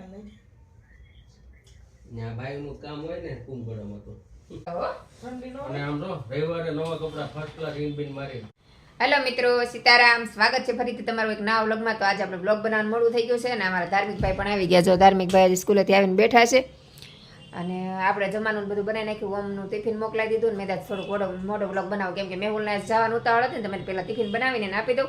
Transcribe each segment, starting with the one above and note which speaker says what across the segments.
Speaker 1: ત્યાં ભાઈનું કામ હોય ને કુંભકળામાં તો અને આમ તો રવિવારે નવા કપડા ફર્સ્ટ ક્લાસ ઇન મારી.
Speaker 2: હેલો મિત્રો, સીતારામ. સ્વાગત છે ફરીથી તમારું એક નવા વ્લોગમાં. તો આજે આપણે વ્લોગ બનાવવાનું મોડું થઈ ગયું છે અને અમારા ધાર્મિકભાઈ પણ આવી ગયા. જો ધાર્મિકભાઈ આજે સ્કૂલેથી આવીને બેઠા છે અને આપણે જમવાનું બધું બનાવી નાખ્યું. ઓમનું ટિફિન મોકલાવી દીધું ને મેં થોડુંક મોટો વ્લોગ બનાવો કેમ કે મેહુલને જવાનું ઉતાવળ હતી ને તમે પહેલાં ટિફિન બનાવીને આપી દઉં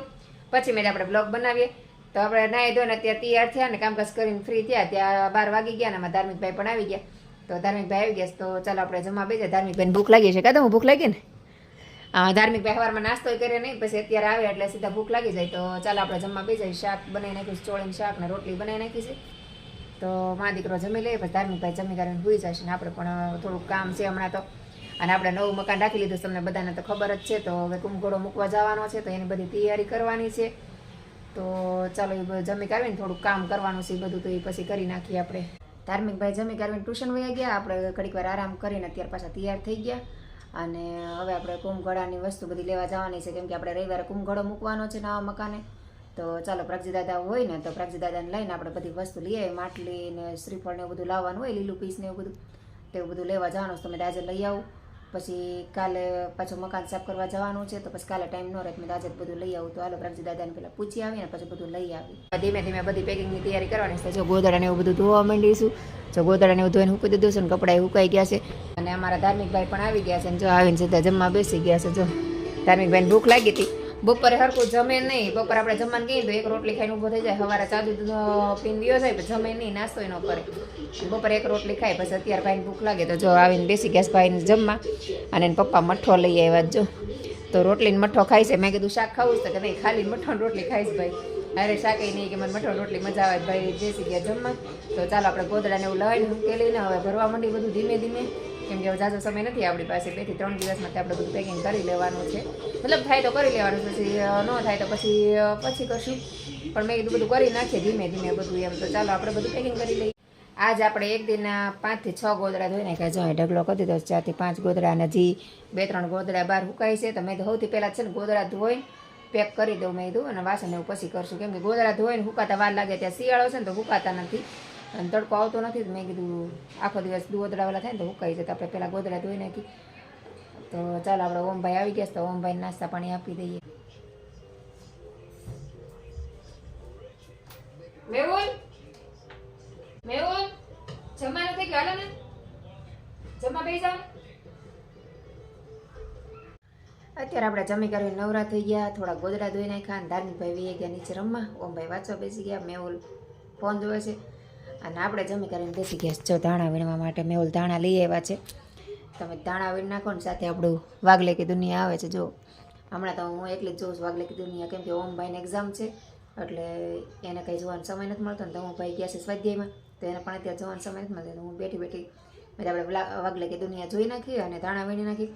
Speaker 2: પછી મેં આપણે વ્લોગ બનાવીએ. તો આપણે નાહી ધોઈને અત્યારે તૈયાર થયા ને કામકાજ કરીને ફ્રી થયા ત્યાં 12 વાગી ગયા ને અમારા ધાર્મિકભાઈ પણ આવી ગયા. તો ધાર્મિકભાઈ આવી ગયા તો ચાલો આપણે જમવા બેસીએ. ધાર્મિકભાઈને ભૂખ લાગી છે. કાં ભૂખ લાગી ને ધાર્મિકભાઈ સવારમાં નાસ્તો કરે નહીં પછી અત્યારે આવે એટલે સીધા ભૂખ લાગી જાય. તો ચાલો આપણે જમવા બેસી જાય. શાક બનાવી નાખીશ, ચોળીનું શાક ને રોટલી બનાવી નાખી છે. તો મા દીકરો જમી લઈએ પછી ધાર્મિકભાઈ જમી કરીને ભૂઈ જશે ને આપણે પણ થોડુંક કામ છે હમણાં તો. અને આપણે નવું મકાન રાખી લીધું તમને બધાને તો ખબર જ છે. તો હવે કુંભઘોડો મૂકવા જવાનો છે તો એની બધી તૈયારી કરવાની છે. તો ચાલો એ જમી કાઢીને થોડુંક કામ કરવાનું છે બધું તો એ પછી કરી નાખીએ આપણે. ધાર્મિકભાઈ જમી કાઢીને ટ્યુશન વયા ગયા. આપણે ઘડીક વાર આરામ કરીને અત્યારે પાછા તૈયાર થઈ ગયા અને હવે આપણે કુંભઘોડાની વસ્તુ બધી લેવા જવાની છે કેમ કે આપણે રવિવારે કુંભઘોડો મૂકવાનો છે નવા મકાને. તો ચાલો પ્રાગજી દાદા હોય ને તો પ્રાગજી દાદાને લઈને આપણે બધી વસ્તુ લઈ આવીએ. માટલી ને શ્રીફળ ને એવું બધું લાવવાનું હોય, લીલું પીસ ને એવું બધું તેવું બધું લેવા જવાનું છે. તમે આજે લઈ આવું પછી કાલે પાછું મકાન સાફ કરવા જવાનું છે તો પછી કાલે ટાઈમ ન રહે મેં આજે જ બધું લઈ આવું. તો હાલો પ્રાગજી દાદાને પહેલાં પૂછી આવીને પછી બધું લઈ આવી. ધીમે ધીમે બધી પેકિંગની તૈયારી કરવાની છે. જો ગોદડાને એવું બધું ધોવા માંડીશું. જો ગોદડાને એવું ધોઈને મૂકી દીધું છે ને કપડાં સુકાઈ ગયા છે. અને અમારા ધાર્મિકભાઈ પણ આવી ગયા છે ને જો આવીને સીધા જમવા બેસી ગયા છે. જો ધાર્મિકભાઈને ભૂખ લાગી હતી. બપોરે હરખું જમે નહીં. બપોરે આપણે જમવાનું કહીએ તો એક રોટલી ખાઈને ઊભો થઈ જાય. સવારે ચાદુ પીને ગયો જાય પછી જમે નહીં, નાસ્તો ન કરે. બપોરે એક રોટલી ખાય પછી અત્યારે ભાઈને ભૂખ લાગે તો જો આવીને બેસી ગયા ભાઈને જમવા. અને એને પપ્પા મઠ્ઠો લઈ આવ્યા. જો તો રોટલીને મઠ્ઠો ખાય છે. મેં કીધું શાક ખાવું છે કે નહીં, ખાલી મઠ્ઠો રોટલી ખાઈશ ભાઈ. અરે શાકે નહીં કે મને મઠ્ઠો રોટલી મજા આવે. ભાઈ બેસી ગયા જમવા. તો ચાલો આપણે ગોદડાને એવું લઈને મૂકી લઈને હવે ભરવા માંડી બધું ધીમે ધીમે કેમ કે હવે ઝાઝો સમય નથી આપણી પાસે. 2 થી 3 દિવસમાં આપણે બધું પેકિંગ કરી લેવાનું છે. મતલબ થાય તો કરી લેવાનું, પછી ન થાય તો પછી કરશું. પણ મેં કીધું બધું કરી નાખીએ ધીમે ધીમે બધું એમ. તો ચાલો આપણે બધું પેકિંગ કરી લઈએ. આજ આપણે એક દિન 5 થી 6 ગોદડા ધોઈ નાખ્યા. જો ઢગલો કરી દીધો 4 થી 5 ગોદડા અને હજી 2-3 ગોદડા બહાર સુકાય છે. તો મેં તો સૌથી પહેલાં છે ને ગોદડા ધોઈને પેક કરી દઉં મેં કીધું અને વાસણ એવું પછી કરશું કેમ કે ગોદડા ધોઈને સુકાતા વાર લાગે. ત્યાં શિયાળો છે ને તો સુકાતા નથી અને તડકો આવતો નથી. મેં કીધું આખો દિવસ ગોદડાવાળા થાય ને તો સુકાઈ જાય. તો આપણે પહેલાં ગોદડા ધોઈ નાખી. તો ચાલો આપણે ઓમભાઈ આવી ગયા તો ઓમભાઈને નાસ્તા પાણી આપી દઈએ. મેહુલ જમવાનું થઈ ગયું, હાલો ને જમવા બેસી જાવ. અત્યારે આપણે જમી કરીને નવરા થઈ ગયા. થોડા ગોદડા ધોઈ નાખ્યા અને ધાર્મિકભાઈ વી ગયા નીચે રમવા. ઓમભાઈ વાંચવા બેસી ગયા. મેહુલ ફોન જોવે છે અને આપણે જમી કરીને બેસી ગયા. જો ધાણા વીણવા માટે મેહુલ ધાણા લઈ આવ્યા છે. તમે ધાણા વીણ નાખો ને સાથે આપણું વાગલે કી દુનિયા આવે છે. જો હમણાં તો હું એકલી જ જોઉં છું વાગલે કી દુનિયા કેમ કે ઓમભાઈને એક્ઝામ છે એટલે એને કંઈ જોવાનો સમય નથી મળતો ને. તો હું ભાઈ ગયા છે સ્વાધ્યાયમાં તો એને પણ અત્યારે જોવાનો સમય નથી મળતો. હું બેઠી બેઠી આપણે વાગલે કી દુનિયા જોઈ નાખી અને ધાણા વીણી નાખી.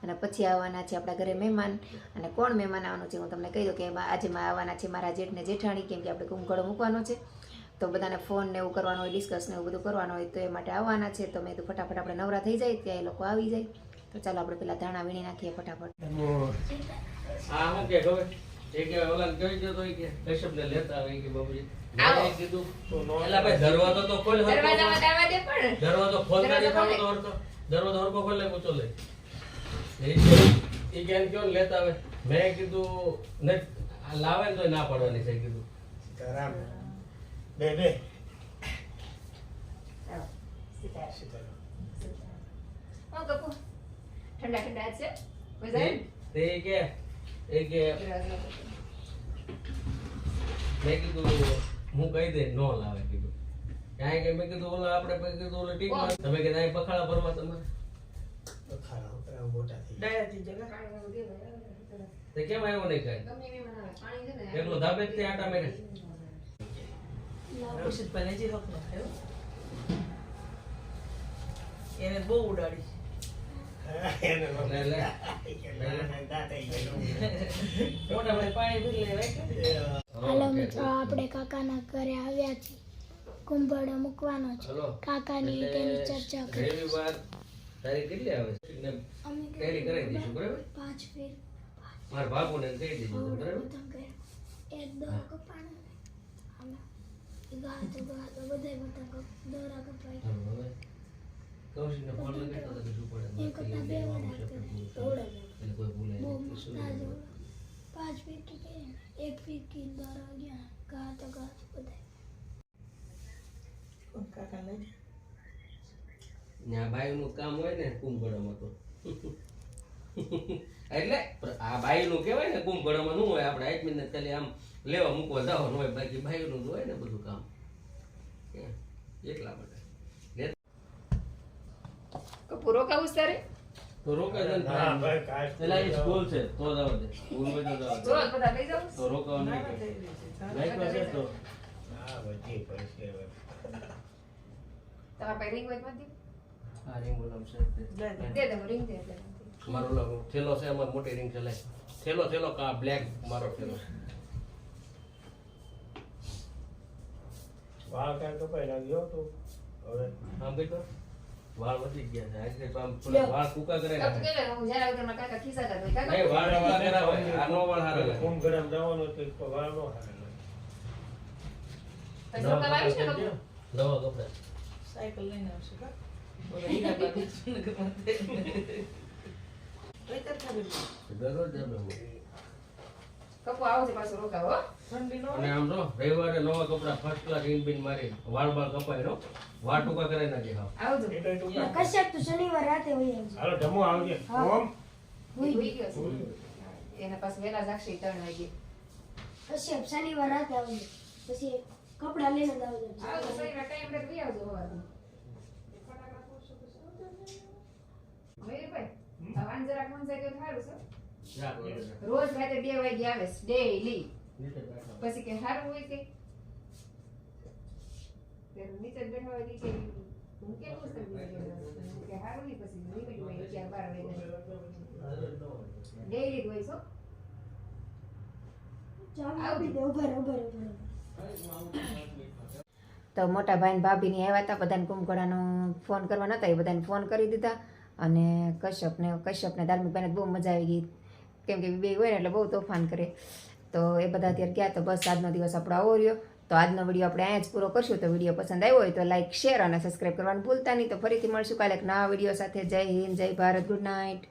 Speaker 2: અને પછી આવવાના છે આપણા ઘરે મહેમાન. અને કોણ મહેમાન આવવાનું છે હું તમને કહી દઉં કે આજે આવવાના છે મારા જેઠ ને જેઠાણી કેમ કે આપણે કુંભઘોડો મૂકવાનો છે તો બધાને ફોન ને એવું કરવાનું હોય, ડિસ્કસ ને એવું બધું કરવાનું હોય તો એ માટે આવવાના છે. તો મેં તો ફટાફટ આપણે નવરા થઈ જાય ત્યાં એ લોકો આવી જાય. તો ચાલો આપણે પેલા ધાણા વીણી નાખીએ ફટાફટ.
Speaker 1: આ હું કે ખબર એ કે ઓલા કહી દો તો એ કે કશ્યપને લેતા આવે કે બાબુજી મેં કીધું તો નો એલા ભાઈ દરવાજો તો ખોલ.
Speaker 2: દરવાજામાં દાવા દે પણ
Speaker 1: દરવાજો ખોલ ના દેખાવ તો હરતો દરવાજો હરકો ખોલ લે પૂછો લે એ કેમ ક્યો લેતા આવે. મેં કીધું ને લાવે ને તો ના પડવાની છે કીધું સીતારામ બે
Speaker 2: ઠંડા ઠંડા છે
Speaker 1: તે કે મેં કીધું હું કહી દે નો લાવે કીધું ક્યાંય કે મેં કીધું ઓલા આપણે કીધું ઓલા ટીમમાં તમે કે ત્યાં પખાડા ભરવા તમારે પખાડા મોટા થઈ ડાયાથી જગા તે કેમ આવ્યો નહીં કાઈ એકલો ધાબે જ આટા મેરે
Speaker 3: લાવશિત બનેજી હક ન થયો એને બહુ ઉડાડી
Speaker 1: એને લે
Speaker 3: મોટા ભાઈ પાણી ભરી લેવાય.
Speaker 4: હાલો મિત્રો, આપણે કાકાના ઘરે આવ્યા છીએ. કુંભઘોડો મૂકવાનો છે. કાકાની તેની ચર્ચા કરી.
Speaker 1: ઘણી વાર તારી કેટલી આવે છે ટેલી કરાવી દઈશું બરાબર.
Speaker 4: 5 ફેર
Speaker 1: મારા બાપુને કહી દીધું બરાબર.
Speaker 4: એક દો કપાણો આમાં ગાતો ગાતો બધાય બધા દોરા કપાઈ
Speaker 1: હાલો હવે કૌશિકને ફોન લગાડતો તો શું પડે
Speaker 4: એ કરતા બે વડા કરે
Speaker 1: એટલે કોઈ ભૂલે
Speaker 4: બહુ
Speaker 1: નહીં.
Speaker 4: મસ્ત આજે 5 ફીટ કે એક ફીટ કી દોરા ગયા ગાતો ગાતો બધાય
Speaker 3: કાકા લઈ
Speaker 1: ત્યાં બાઈનું કામ હોય ને કુંભકર્ણમાં તો એટલે આ બાઈનું કહેવાય ને કુંભકર્ણમાં નું હોય આપણે 8 મિનિટ ખાલી આમ લેવા મૂકવા જવાનું હોય, બાકી બાઈનું જ હોય ને બધું કામ એકલા માટે
Speaker 2: પૂરો કાવું છે તારે
Speaker 1: તો રોકાય છે ને પેલા એ સ્કૂલ છે તો જવા દે, સ્કૂલ માં તો જવા દે.
Speaker 2: જો બધા લઈ જાવ
Speaker 1: તો રોકાવા નહીં દે. રાખ્યો છે તો
Speaker 2: તમારા પાસે રિંગ હોય તો મત
Speaker 1: આ ring બોલાવ છે તે.
Speaker 2: દે દે રિંગ દે એટલે
Speaker 1: મારો ઓલો થેલો છે એમાં મોટી ring છે, લે થેલો કા બ્લેક મારો થેલો છે.
Speaker 5: વાળ કાંઈ કપાઈ લાગ્યો તો હવે
Speaker 1: આમ ભાઈ તો વાળ વધી ગયા છે આજે તો આમ થોડા વાળ કૂકા કરે
Speaker 2: કપ કે હું જરા ઉધર માં કાકા ખીસાતા હોય કાકા
Speaker 1: નહીં વાળ કૂકા કર્યા હોય આ નો વાળ હારે લાગે.
Speaker 5: કુંભ ગરમ જવાનું તો એક વાળ નો હારે લાગે.
Speaker 2: પછી રોકા આવીશ ને કપૂર
Speaker 1: નવા કપડા
Speaker 3: સાયકલ લઈને આવશે કા ઓલા હીરા બાબુ નગર માટે કઈ કરતા બેન
Speaker 1: દરરોજ આપણે હું.
Speaker 2: કપૂર આવો છે પાછો રોકાવો હો
Speaker 3: ઠંડી નો
Speaker 1: અને આમ જો રવિવારે નવા કપડા ફર્સ્ટ ક્લાસ રિંગ બિન મારી વાળ કપાય નો વાળ ટૂંકા કરે નાખે હા.
Speaker 2: આવજો
Speaker 5: એ કઈ ટૂંકા.
Speaker 4: કશ્યપ તો શનિવાર રાતે હોય એમ
Speaker 5: હાલો જમો આવજે ઓમ
Speaker 2: હુઈ ગયો છે એના પાસે વેલા જાગશે 3 વાગે
Speaker 4: કશ્યપ શનિવાર રાતે આવજો પછી કપડા લઈને જ આવજો
Speaker 2: આવજો સહીના ટાઈમ પર બી આવજો હવારમાં મયુરભાઈ આ વાન જરાક મન જાય તો સારું છે
Speaker 1: રાખ વગર.
Speaker 2: રોજ રાતે 2 વાગે આવે છે ડેઈલી
Speaker 1: નીચે બેઠા.
Speaker 2: પછી કે સારું હોય કે નીચે જ બેઠા હોય કે હું કેવું છે કે સારું નહીં પછી લિમિટ હોય 11-12 વાગે ડેઈલી જ હોય છો
Speaker 4: ચાલ આપી દે ઉભર
Speaker 2: તો મોટા ભાઈ ભાભીની આવ્યા હતા, બધાને કુંભકર્ણનો ફોન કરવાના હતા, એ બધાને ફોન કરી દીધા. અને કશ્યપને ધાર્મિક ભાઈને બહુ મજા આવી ગઈ, કેમ કે બે હોય ને એટલે બહુ તોફાન કરે. તો એ બધા અત્યારે ગયા. તો બસ આજનો દિવસ આપણો આવો રહ્યો. તો આજનો વિડીયો આપણે અહીંયા જ પૂરો કરશું. તો વિડીયો પસંદ આવ્યો હોય તો લાઈક, શેર અને સબસ્ક્રાઈબ કરવાનું ભૂલતા નહીં. તો ફરીથી મળશું કાલે એક નવા વિડીયો સાથે. જય હિન્દ, જય ભારત, ગુડ નાઇટ.